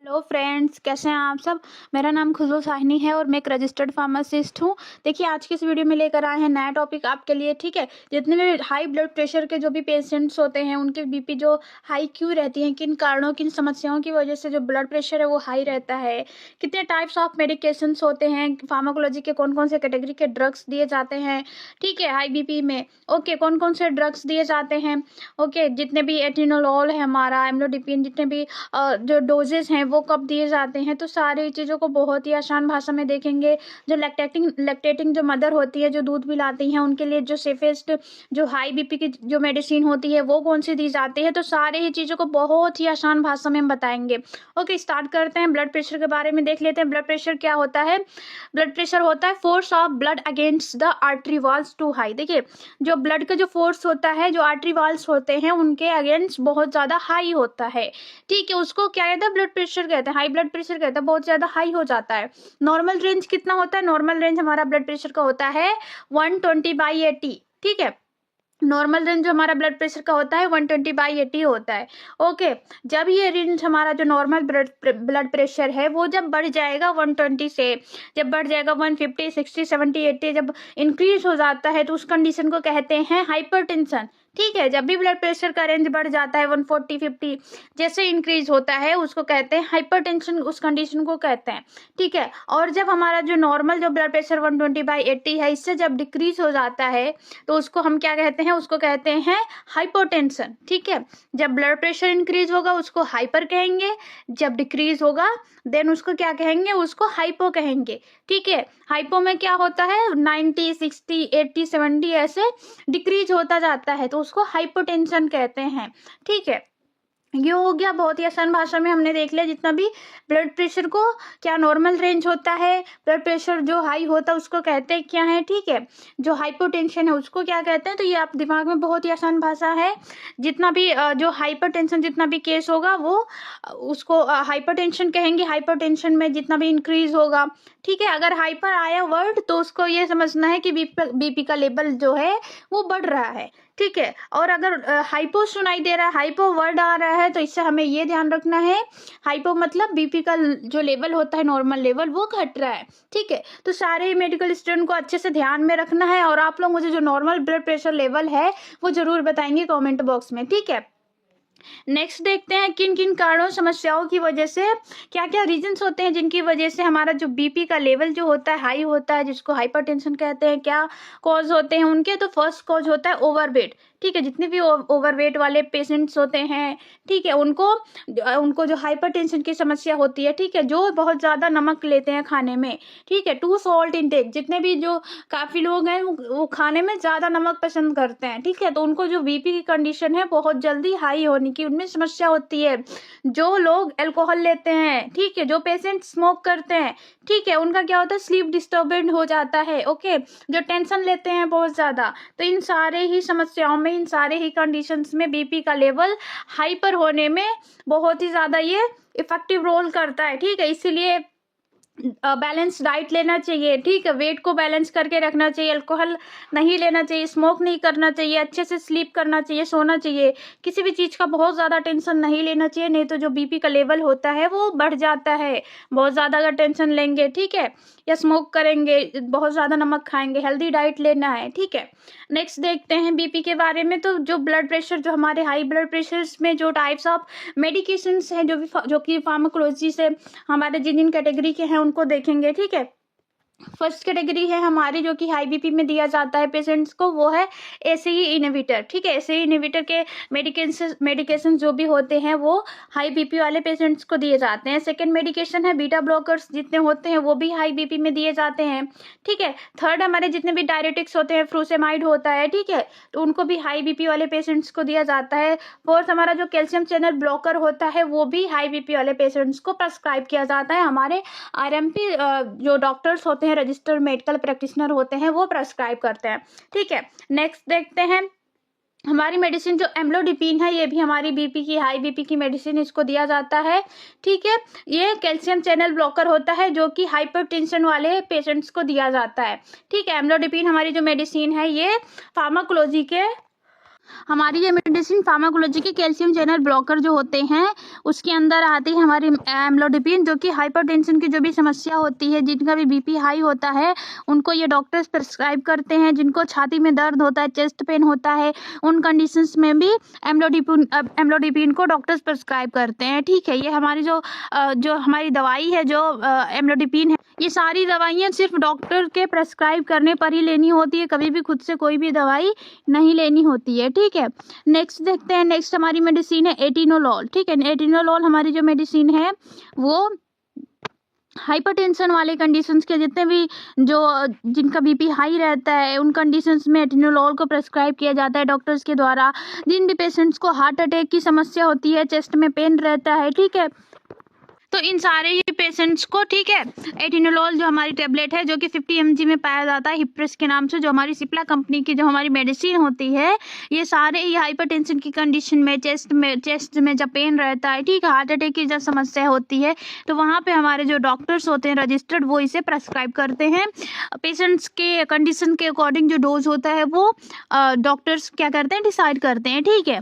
Hello friends, कैसे हैं आप सब। मेरा नाम खुशबू साहनी है और मैं एक रजिस्टर्ड फार्मासिस्ट हूं। देखिए, आज की इस वीडियो में लेकर आए हैं नया टॉपिक आपके लिए। ठीक है, जितने भी हाई ब्लड प्रेशर के जो भी पेशेंट्स होते हैं उनके बीपी जो हाई क्यों रहती है, किन कारणों किन समस्याओं की वजह से जो ब्लड प्रेशर है वो हाई रहता है, कितने टाइप्स ऑफ मेडिकेशंस होते हैं, फार्माकोलॉजी के कौन कौन से कैटेगरी के ड्रग्स दिए जाते हैं, ठीक है, हाई बीपी में। ओके, कौन कौन से ड्रग्स दिए जाते हैं। ओके, जितने भी एटिनोलोल है हमारा, एम्लोडिपिन, जितने भी जो डोजेज हैं वो कब दिए जाते हैं, तो सारी चीज़ों को बहुत ही आसान भाषा में देखेंगे। जो लैक्टेटिंग जो मदर होती है, जो दूध पिलाती हैं, उनके लिए जो सेफेस्ट जो हाई बीपी की जो मेडिसिन होती है वो कौन सी दी जाती है, तो सारे ही चीज़ों को बहुत ही आसान भाषा में हम बताएंगे। ओके, स्टार्ट करते हैं। ब्लड प्रेशर के बारे में देख लेते हैं। ब्लड प्रेशर क्या होता है। ब्लड प्रेशर होता है force of blood against the artery walls too high. देखिए, जो ब्लड का जो फोर्स होता है, जो आर्टरी वॉल्स होते हैं उनके अगेंस्ट बहुत ज़्यादा हाई होता है। ठीक है, उसको क्या कहते हैं, ब्लड प्रेशर कहते हैं, हाई ब्लड प्रेशर कहते हैं, बहुत ज़्यादा हाई हो जाता है। नॉर्मल रेंज कितना होता है, नॉर्मल रेंज हमारा ब्लड प्रेशर का होता है 120/80। ठीक है, नॉर्मल रेंज जो हमारा ब्लड प्रेशर का होता है 120/80 होता है। ओके, जब ये रेंज हमारा जो नॉर्मल ब्लड प्रेशर है वो जब बढ़ जाएगा 120 से, जब बढ़ जाएगा 150, 60, 70, 80, जब इंक्रीज हो जाता है तो उस कंडीशन को कहते हैं हाइपरटेंशन। ठीक है, जब भी ब्लड प्रेशर का रेंज बढ़ जाता है 140, 50 जैसे इंक्रीज होता है उसको कहते हैं हाइपरटेंशन, उस कंडीशन को कहते हैं। ठीक है, और जब हमारा जो नॉर्मल जो ब्लड प्रेशर 120/80 है, इससे जब डिक्रीज हो जाता है तो उसको हम क्या कहते हैं, उसको कहते हैं हाइपोटेंशन। ठीक है, जब ब्लड प्रेशर इंक्रीज होगा उसको हाइपर कहेंगे, जब डिक्रीज होगा देन उसको क्या कहेंगे, उसको हाइपो कहेंगे। ठीक है, हाइपो में क्या होता है 90, 60, 80, 70 ऐसे डिक्रीज होता जाता है तो उसको हाइपोटेंशन कहते हैं। ठीक है, ये हो गया, बहुत ही आसान भाषा में हमने देख लिया जितना भी ब्लड प्रेशर को क्या नॉर्मल रेंज होता है, ब्लड प्रेशर जो हाई होता है उसको कहते हैं क्या है। ठीक है, जो हाइपोटेंशन है उसको क्या कहते हैं, तो ये आप दिमाग में बहुत ही आसान भाषा है। जितना भी जो हाइपरटेंशन जितना भी केस होगा वो उसको हाइपरटेंशन कहेंगे। हाइपरटेंशन में जितना भी इंक्रीज होगा, ठीक है, अगर हाइपर आया वर्ड तो उसको ये समझना है कि बीपी का लेवल जो है वो बढ़ रहा है। ठीक है, और अगर हाइपो सुनाई दे रहा है, हाइपो वर्ड आ रहा है, तो इससे हमें ये ध्यान रखना है हाइपो मतलब बीपी का जो लेवल होता है नॉर्मल लेवल वो घट रहा है। ठीक है, तो सारे मेडिकल स्टूडेंट को अच्छे से ध्यान में रखना है और आप लोग मुझे जो नॉर्मल ब्लड प्रेशर लेवल है वो जरूर बताएंगे कमेंट बॉक्स में। ठीक है, नेक्स्ट देखते हैं किन किन कारणों समस्याओं की वजह से क्या क्या रीजंस होते हैं जिनकी वजह से हमारा जो बीपी का लेवल जो होता है हाई होता है, जिसको हाइपरटेंशन कहते हैं। क्या कॉज होते हैं उनके, तो फर्स्ट कॉज होता है ओवरवेट। ठीक है, जितने भी ओवरवेट वाले पेशेंट्स होते हैं, ठीक है, उनको उनको जो हाइपरटेंशन की समस्या होती है, ठीक है, जो बहुत ज़्यादा नमक लेते हैं खाने में, ठीक है, टू सॉल्ट इंटेक, जितने भी जो काफ़ी लोग हैं वो खाने में ज़्यादा नमक पसंद करते हैं। ठीक है, तो उनको जो बीपी की कंडीशन है बहुत जल्दी हाई होने की उनमें समस्या होती है। जो लोग अल्कोहल लेते हैं, ठीक है, जो पेशेंट स्मोक करते हैं, ठीक है, उनका क्या होता है, स्लीप डिस्टर्बेंस हो जाता है। ओके, जो टेंशन लेते हैं बहुत ज़्यादा, तो इन सारे ही समस्याओं में, इन सारे ही कंडीशंस में बीपी का लेवल हाइपर होने में बहुत ही ज़्यादा ये इफेक्टिव रोल करता है। ठीक है, इसीलिए बैलेंस डाइट लेना चाहिए। ठीक है, वेट को बैलेंस करके रखना चाहिए, अल्कोहल नहीं लेना चाहिए, स्मोक नहीं करना चाहिए, अच्छे से स्लीप करना चाहिए, सोना चाहिए, किसी भी चीज़ का बहुत ज़्यादा टेंशन नहीं लेना चाहिए, नहीं तो जो बीपी का लेवल होता है वो बढ़ जाता है। बहुत ज़्यादा अगर टेंशन लेंगे, ठीक है, या स्मोक करेंगे, बहुत ज़्यादा नमक खाएंगे, हेल्दी डाइट लेना है। ठीक है, नेक्स्ट देखते हैं बीपी के बारे में। तो जो ब्लड प्रेशर, जो हमारे हाई ब्लड प्रेशर में जो टाइप्स ऑफ मेडिकेशंस हैं जो कि फार्माकोलॉजी से हमारे जिन जिन कैटेगरी के हैं उनको देखेंगे। ठीक है, फर्स्ट कैटेगरी है हमारी जो कि हाई बीपी में दिया जाता है पेशेंट्स को, वो है एसीई इनहिबिटर। ठीक है, एसीई इनहिबिटर के मेडिकेशन जो भी होते हैं वो हाई बीपी वाले पेशेंट्स को दिए जाते हैं। सेकंड मेडिकेशन है बीटा ब्लॉकर्स, जितने होते हैं वो भी हाई बीपी में दिए जाते हैं। ठीक है, थर्ड हमारे जितने भी डायरेटिक्स होते हैं, फ्रूसेमाइड होता है, ठीक है, तो उनको भी हाई बीपी वाले पेशेंट्स को दिया जाता है। फोर्थ हमारा जो कैल्शियम चैनल ब्लॉकर होता है वो भी हाई बीपी वाले पेशेंट्स को प्रेस्क्राइब किया जाता है। हमारे आरएमपी जो डॉक्टर्स होते हैं, रजिस्टर्ड मेडिकल प्रैक्टिशनर होते हैं, वो प्रेस्क्राइब करते हैं। ठीक है, नेक्स्ट देखते हैं हमारी मेडिसिन जो एम्लोडिपिन है, ये भी हमारी बीपी की, हाई बीपी की मेडिसिन, इसको दिया जाता है। ठीक है, ये कैल्शियम चैनल ब्लॉकर होता है जो कि हाइपरटेंशन वाले पेशेंट्स को दिया जाता है। ठीक है, एम्लोडिपिन हमारी जो मेडिसिन है ये फार्माकोलॉजी के हमारी ये मेडिसिन फार्माकोलॉजी के कैल्शियम चैनल ब्लॉकर जो होते हैं उसके अंदर आती है हमारी एम्लोडिपिन, जो कि हाइपरटेंशन की जो भी समस्या होती है, जिनका भी बीपी हाई होता है उनको ये डॉक्टर्स प्रिस्क्राइब करते हैं। जिनको छाती में दर्द होता है, चेस्ट पेन होता है, उन कंडीशंस में भी एम्लोडिपिन को डॉक्टर्स प्रिस्क्राइब करते हैं। ठीक है, ये हमारी जो हमारी दवाई है, जो एम्लोडिपिन है, ये सारी दवाइयाँ सिर्फ डॉक्टर के प्रिस्क्राइब करने पर ही लेनी होती है, कभी भी खुद से कोई भी दवाई नहीं लेनी होती है। ठीक है, नेक्स्ट देखते हैं। नेक्स्ट हमारी मेडिसिन है एटिनोलॉल। ठीक है, एटिनोलॉल हमारी जो मेडिसिन है वो हाइपरटेंशन वाले कंडीशंस के जितने भी जिनका बीपी हाई रहता है उन कंडीशंस में एटिनोलॉल को प्रेस्क्राइब किया जाता है डॉक्टर्स के द्वारा। जिन भी पेशेंट्स को हार्ट अटैक की समस्या होती है, चेस्ट में पेन रहता है, ठीक है, तो इन सारे ही पेशेंट्स को, ठीक है, एटिनोलॉल जो हमारी टेबलेट है जो कि 50 mg में पाया जाता है हिप्रेस के नाम से, जो हमारी सिप्ला कंपनी की जो हमारी मेडिसिन होती है, ये सारे ही हाइपरटेंशन की कंडीशन में, चेस्ट में जब पेन रहता है, ठीक है, हार्ट अटैक की जब समस्या होती है, तो वहाँ पे हमारे जो डॉक्टर्स होते हैं रजिस्टर्ड, वो इसे प्रेस्क्राइब करते हैं। पेशेंट्स के कंडीशन के अकॉर्डिंग जो डोज होता है वो डॉक्टर्स क्या करते हैं, डिसाइड करते हैं। ठीक है,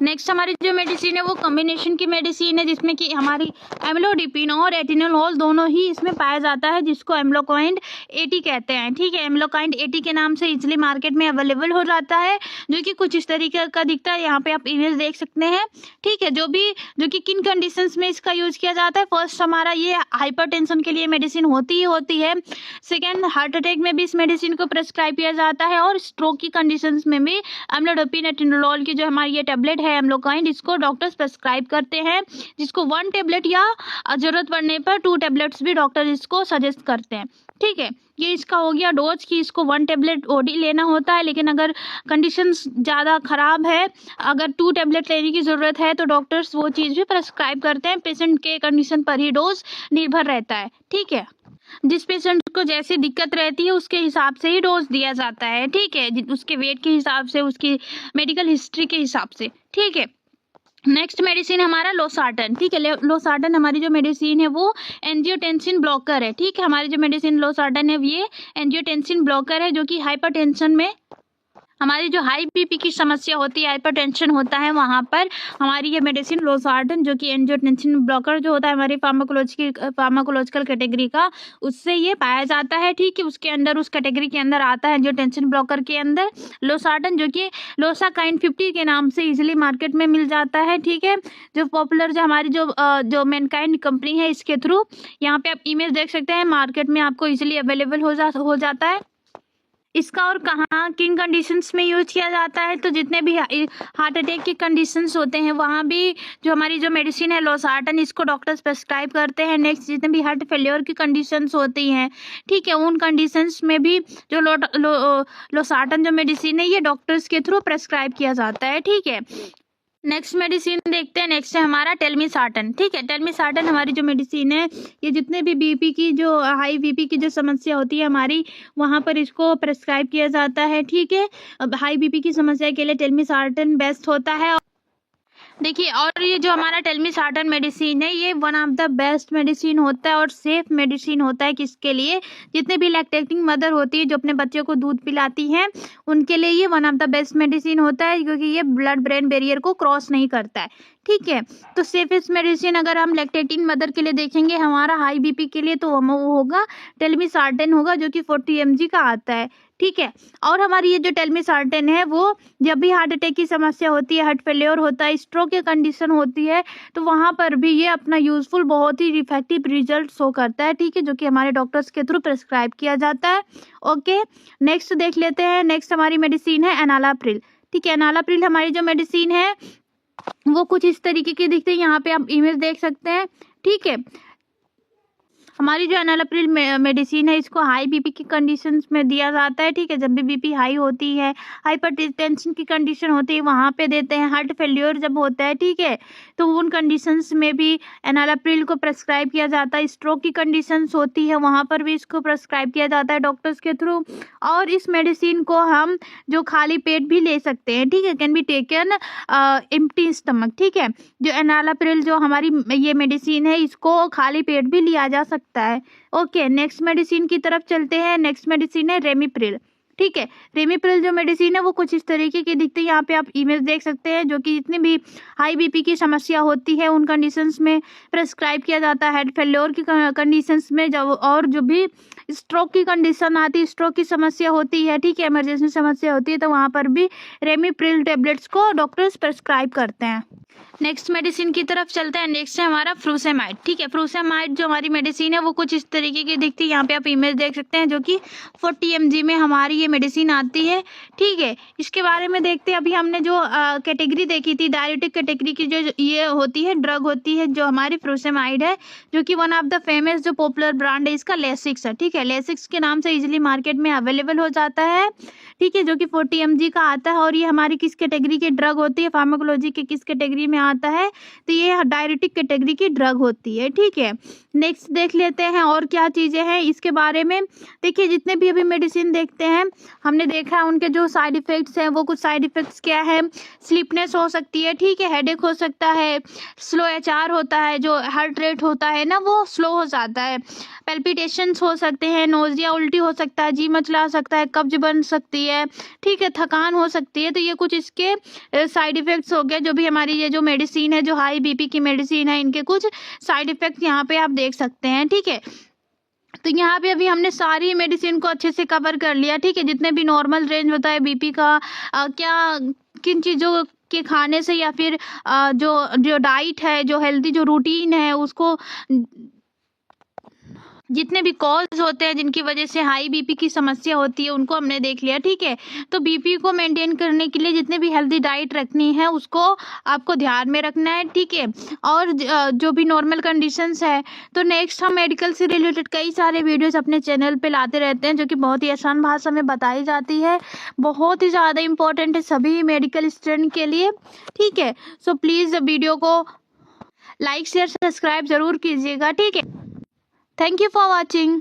नेक्स्ट हमारी जो मेडिसिन है वो कॉम्बिनेशन की मेडिसिन है, जिसमें कि हमारी एम्लोडिपिन और एटिनोलॉल दोनों ही इसमें पाया जाता है, जिसको एम्लोकाइंड 80 कहते हैं। ठीक है, एम्लोकाइंड 80 के नाम से इजिली मार्केट में अवेलेबल हो जाता है, जो कि कुछ इस तरीके का दिखता है। यहाँ पे आप इमेज देख सकते हैं। ठीक है, जो कि किन कंडीशंस में इसका यूज किया जाता है। फर्स्ट हमारा ये हाइपरटेंशन के लिए मेडिसिन होती ही होती है। सेकेंड, हार्ट अटैक में भी इस मेडिसिन को प्रेस्क्राइब किया जाता है, और स्ट्रोक की कंडीशंस में भी एम्लोडिपिन एटिनोलॉल की जो हमारी ये टेबलेट है एम्लोकाइंड, इसको डॉक्टर्स प्रेस्क्राइब करते हैं, जिसको 1 टेबलेट या जरूरत पड़ने पर 2 टेबलेट्स भी डॉक्टर इसको सजेस्ट करते हैं। ठीक है, ये इसका हो गया डोज की इसको 1 टेबलेट ओडी लेना होता है, लेकिन अगर कंडीशंस ज़्यादा ख़राब है, अगर 2 टेबलेट लेने की ज़रूरत है, तो डॉक्टर्स वो चीज़ भी प्रेस्क्राइब करते हैं। पेशेंट के कंडीशन पर ही डोज निर्भर रहता है। ठीक है, जिस पेशेंट को जैसी दिक्कत रहती है उसके हिसाब से ही डोज दिया जाता है। ठीक है, उसके वेट के हिसाब से, उसकी मेडिकल हिस्ट्री के हिसाब से। ठीक है, नेक्स्ट मेडिसिन हमारा लोसार्टन। ठीक है, लोसार्टन हमारी जो मेडिसिन है वो एंजियोटेंसिन ब्लॉकर है। ठीक है, हमारी जो मेडिसिन लोसार्टन है ये एंजियोटेंसिन ब्लॉकर है, जो कि हाइपरटेंशन में, हमारी जो हाई बीपी की समस्या होती है, हाइपरटेंशन होता है, वहाँ पर हमारी ये मेडिसिन लोसार्टन, जो कि एंजियोटेंसिन ब्लॉकर जो होता है हमारी फार्माकोलॉजिकल कैटेगरी का, उससे ये पाया जाता है। ठीक है, उसके अंदर, उस कैटेगरी के अंदर आता है एंजियोटेंसिन ब्लॉकर के अंदर लोसार्टन, जो कि लोसाकाइन 50 के नाम से इजीली मार्केट में मिल जाता है। ठीक है, जो पॉपुलर जो हमारी जो मैनकाइंड कंपनी है, इसके थ्रू यहाँ पे आप इमेज देख सकते हैं, मार्केट में आपको इजीली अवेलेबल हो जाता है। इसका और कहाँ किन कंडीशंस में यूज किया जाता है, तो जितने भी हार्ट अटैक के कंडीशंस होते हैं वहाँ भी जो हमारी जो मेडिसिन है लोसार्टन, इसको डॉक्टर्स प्रेस्क्राइब करते हैं। नेक्स्ट, जितने भी हार्ट फेलियर की कंडीशंस होती हैं, ठीक है, उन कंडीशंस में भी जो लोसार्टन जो मेडिसिन है ये डॉक्टर्स के थ्रू प्रेस्क्राइब किया जाता है। ठीक है, नेक्स्ट मेडिसिन देखते हैं। नेक्स्ट है हमारा टेलमिसार्टन। ठीक है, टेलमिसार्टन हमारी जो मेडिसिन है ये जितने भी बीपी की जो हाई बीपी की जो समस्या होती है हमारी, वहाँ पर इसको प्रेस्क्राइब किया जाता है। ठीक है, अब हाई बीपी की समस्या के लिए टेलमिसार्टन बेस्ट होता है। देखिए, और ये जो हमारा टेलमिसार्टन मेडिसिन है ये 1 ऑफ द बेस्ट मेडिसिन होता है और सेफ मेडिसिन होता है। किसके लिए? जितने भी लैक्टेटिंग मदर होती है जो अपने बच्चों को दूध पिलाती हैं, उनके लिए ये 1 ऑफ द बेस्ट मेडिसिन होता है, क्योंकि ये ब्लड ब्रेन बैरियर को क्रॉस नहीं करता है। ठीक है, तो सेफेस्ट मेडिसिन अगर हम लैक्टेटिंग मदर के लिए देखेंगे, हमारा हाई बीपी के लिए, तो वो होगा टेलमिसार्टन होगा, जो कि 40 mg का आता है। ठीक है, और हमारी ये जो टेलमिसार्टन है वो जब भी हार्ट अटैक की समस्या होती है, हार्ट फेलियर होता है, स्ट्रोक की कंडीशन होती है, तो वहाँ पर भी ये अपना यूजफुल बहुत ही इफेक्टिव रिजल्ट शो करता है। ठीक है, जो कि हमारे डॉक्टर्स के थ्रू प्रिस्क्राइब किया जाता है। ओके, नेक्स्ट देख लेते हैं। नेक्स्ट हमारी मेडिसिन है एनालाप्रिल। ठीक है, एनालाप्रिल हमारी जो मेडिसिन है वो कुछ इस तरीके की दिखती है, यहाँ पे आप इमेज देख सकते हैं। ठीक है, हमारी जो एनालाप्रिल मेडिसिन है इसको हाई बीपी की कंडीशंस में दिया जाता है। ठीक है, जब भी बीपी हाई होती है, हाइपरटेंशन की कंडीशन होती है, वहाँ पे देते हैं। हार्ट फेल्योर जब होता है, ठीक है, तो उन कंडीशंस में भी एनालाप्रिल को प्रेस्क्राइब किया जाता है। स्ट्रोक की कंडीशंस होती है, वहाँ पर भी इसको प्रेस्क्राइब किया जाता है डॉक्टर्स के थ्रू। और इस मेडिसिन को हम जो खाली पेट भी ले सकते हैं। ठीक है, can be taken empty stomach. ठीक है, जो एनालाप्रिल जो हमारी ये मेडिसिन है इसको खाली पेट भी लिया जा सकता है। ओके, नेक्स्ट मेडिसिन की तरफ चलते हैं। नेक्स्ट मेडिसिन है रेमिप्रिल। ठीक है। रेमिप्रिल जो मेडिसिन है वो कुछ इस तरीके की दिखती है, यहाँ पे आप इमेज देख सकते हैं, जो कि जितनी भी हाई बीपी की समस्या होती है उन कंडीशंस में प्रेस्क्राइब किया जाता है। हेड फेल्योर की कंडीशंस में जब, और जो भी स्ट्रोक की कंडीशन आती है, स्ट्रोक की समस्या होती है, ठीक है, इमरजेंसी समस्या होती है, तो वहाँ पर भी रेमिप्रिल टेबलेट्स को डॉक्टर्स प्रेस्क्राइब करते हैं। नेक्स्ट मेडिसिन की तरफ चलते हैं। नेक्स्ट है हमारा फ्रूसेमाइड, ठीक है। फ्रूसेमाइड जो हमारी मेडिसिन है वो कुछ इस तरीके की दिखती है, यहाँ पे आप इमेज देख सकते हैं, जो कि 40 mg में हमारी ये मेडिसिन आती है, ठीक है। इसके बारे में देखते हैं। अभी हमने जो कैटेगरी देखी थी, डायबिटिक कैटेगरी की, जो ये होती है ड्रग होती है जो हमारी फ्रूसेमाइड है, जो कि वन ऑफ द फेमस जो पॉपुलर ब्रांड है इसका लेसिक्स है, ठीक है। लेसिक्स के नाम से इजिली मार्केट में अवेलेबल हो जाता है, ठीक है, जो कि 40 mg का आता है। और ये हमारी किस कैटेगरी की ड्रग होती है, फार्माकोलॉजी के किस कैटेगरी में आता है, तो ये डायबिटिक कैटेगरी की ड्रग होती है, ठीक है। नेक्स्ट देख लेते हैं और क्या चीज़ें हैं इसके बारे में। देखिए, जितने भी अभी मेडिसिन देखते हैं, हमने देखा है उनके जो साइड इफ़ेक्ट्स हैं, वो कुछ साइड इफ़ेक्ट्स क्या है, स्लीपनेस हो सकती है, ठीक है, हेडेक हो सकता है, स्लो एचआर होता है, जो हार्ट रेट होता है ना वो स्लो हो जाता है, पैल्पिटेशंस हो सकते हैं, नोजिया उल्टी हो सकता है, जी मचला सकता है, कब्ज बन सकती है, ठीक है, थकान हो सकती है। तो ये कुछ इसके साइड इफ़ेक्ट्स हो गए, जो भी हमारी ये जो मेडिसिन है, जो हाई बीपी की मेडिसिन है, इनके कुछ साइड इफ़ेक्ट्स यहाँ पे आप देख सकते हैं, ठीक है। तो यहाँ पे अभी हमने सारी मेडिसिन को अच्छे से कवर कर लिया, ठीक है। जितने भी नॉर्मल रेंज होता है बीपी का, क्या किन चीज़ों के खाने से, या फिर जो जो डाइट है, जो हेल्दी जो रूटीन है, उसको जितने भी कॉज होते हैं जिनकी वजह से हाई बीपी की समस्या होती है उनको हमने देख लिया, ठीक है। तो बीपी को मेंटेन करने के लिए जितने भी हेल्दी डाइट रखनी है उसको आपको ध्यान में रखना है, ठीक है। और जो भी नॉर्मल कंडीशंस है, तो नेक्स्ट हम मेडिकल से रिलेटेड कई सारे वीडियोस अपने चैनल पे लाते रहते हैं, जो कि बहुत ही आसान भाषा में बताई जाती है, बहुत ही ज़्यादा इंपॉर्टेंट है सभी मेडिकल स्टूडेंट के लिए, ठीक है। सो प्लीज़ वीडियो को लाइक शेयर सब्सक्राइब ज़रूर कीजिएगा, ठीक है। Thank you for watching.